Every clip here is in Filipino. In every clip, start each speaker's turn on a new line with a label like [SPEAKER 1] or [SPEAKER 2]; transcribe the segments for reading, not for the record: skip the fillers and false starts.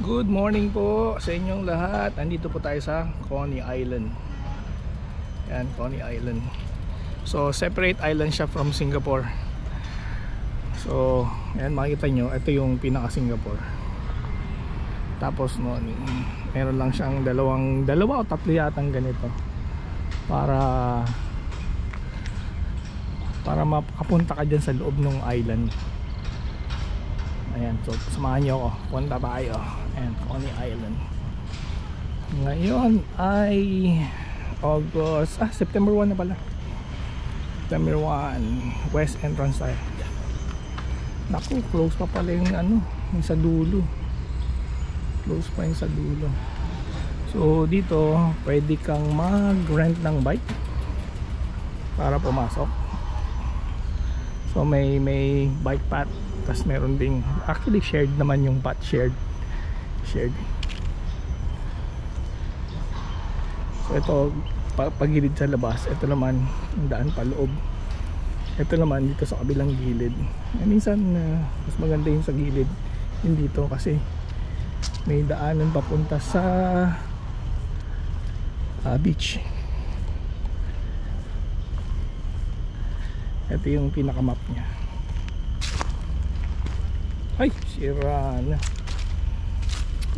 [SPEAKER 1] Good morning po sa inyong lahat. Andito po tayo sa Coney Island. Yan, Coney Island. So, separate island siya from Singapore. So, yan makikita nyo, ito yung pinaka Singapore. Tapos noon, meron lang siyang dalawa o tatlo yatang ganito para makapunta ka dyan sa loob ng island. Ayan, so samahan nyo ako, punta tayo. Ayan, Coney Island. Ngayon ay September 1 na pala. September 1, West Entrance tayo. Naku, close pa pala yung yung sa dulo. Close pa yung sa dulo. So dito, pwede kang mag-rent ng bike para pumasok. So may bike path. Tapos meron ding, actually shared naman yung path, shared. So ito, pagilid sa labas. Ito naman, ang daan pa loob. Ito naman dito sa kabilang gilid. Minsan mas maganda yung sa gilid, yung dito kasi may daanan papunta sa beach. Ito yung pinakamap niya. Ay, sira na.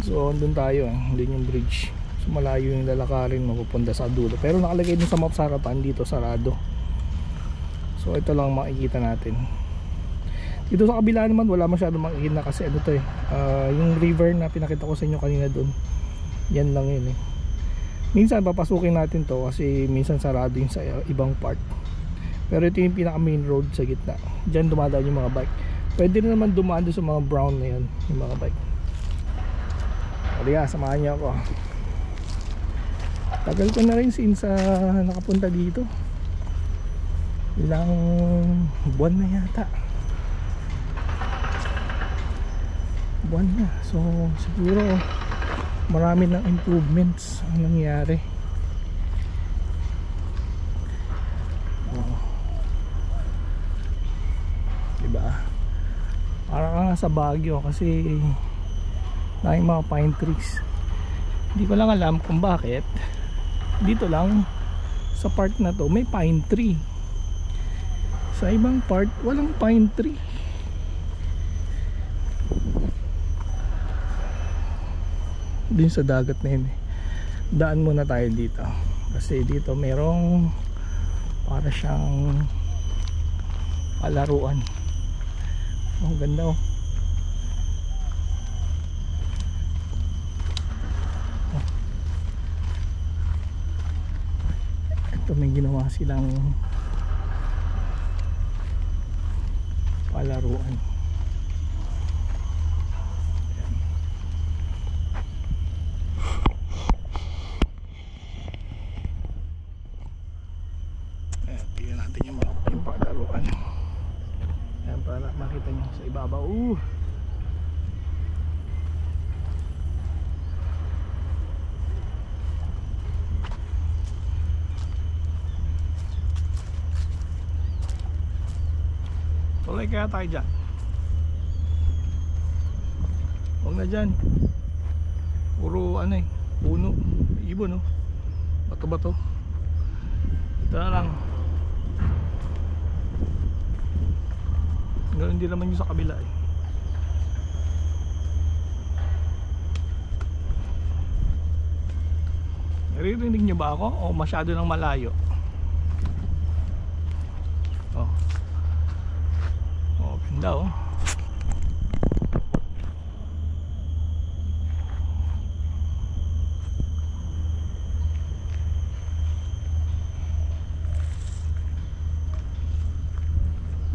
[SPEAKER 1] So andun tayo, andun yung bridge. So malayo yung lalakarin mapupunta sa dulo. Pero nakalagay din sa map sa harapan dito, sarado. So ito lang makikita natin. Dito sa kabila naman wala masyadong makikita kasi ano to yung river na pinakita ko sa inyo kanina dun. Yan lang yun eh. Minsan papasukin natin to kasi minsan sarado yung sa ibang part. Pero ito yung pinaka main road sa gitna. Diyan dumadaan yung mga bike. Pwede rin naman dumaan doon sa mga brown na yan, yung mga bike. Kaya samahan niyo ako. Tagal ko na rin since nakapunta dito. Ilang buwan na yata. Buwan na. So siguro marami ng improvements ang nangyari. Diba? Para ka nga sa Baguio kasi daming mga pine trees. Hindi ko lang alam kung bakit dito lang sa part na to may pine tree, sa ibang part walang pine tree. Din sa dagat na yun eh. Daan muna tayo dito kasi dito merong para siyang palaruan. Oh, ganda oh. Ito may ginawa silang palaruan. Ayan, tingnan natin yung palaruan. Ayan, para makita nyo sa ibabaw. Tuloy kaya tayo dyan. Huwag na dyan. Puro puno, ibon no. Bato-bato. Ito na lang. Ganun din naman yung sa kabila eh. Naririnig nyo ba ako o masyado nang malayo? Oh, ganda oh.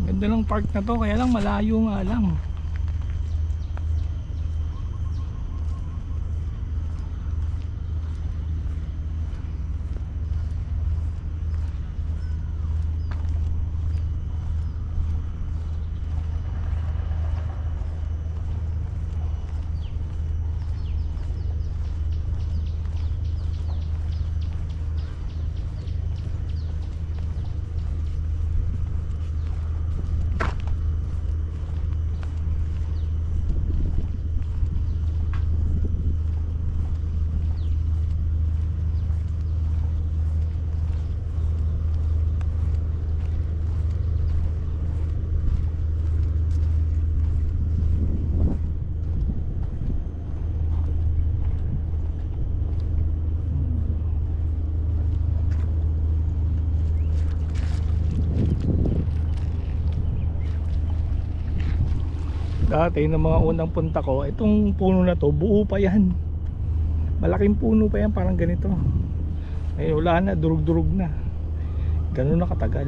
[SPEAKER 1] Ganda ng park na to, kaya lang malayo nga lang. Dati ng mga unang punta ko, itong puno na to buo pa yan, malaking puno pa yan, parang ganito. Ngayon wala na, durug-durug na. Ganun na katagal.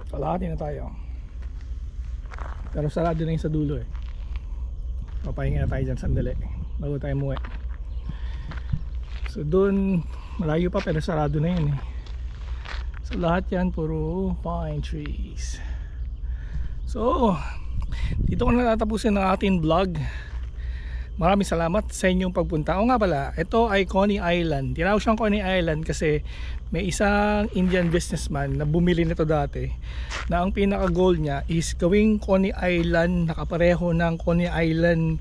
[SPEAKER 1] Kalahati na tayo. Pero sarado na yung sa dulo eh. Papahinga na tayo dyan sandali bago tayo muwi. So doon malayo pa pero sarado na yun eh. So lahat yan puro pine trees. So dito ko na tatapusin ang ating vlog. Maraming salamat sa inyong pagpunta. O nga pala, ito ay Coney Island. Tinawag siyang Coney Island kasi may isang Indian businessman na bumili nito dati, na ang pinaka goal niya is gawing Coney Island nakapareho ng Coney Island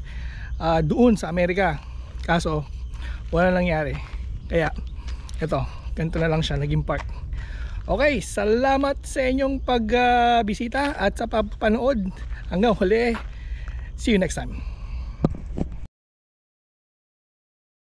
[SPEAKER 1] doon sa Amerika. Kaso wala nangyari. Kaya ito, ganito na lang siya naging park. Okay, salamat sa inyong pagbisita at sa panood. Hanggang huli. See you next time.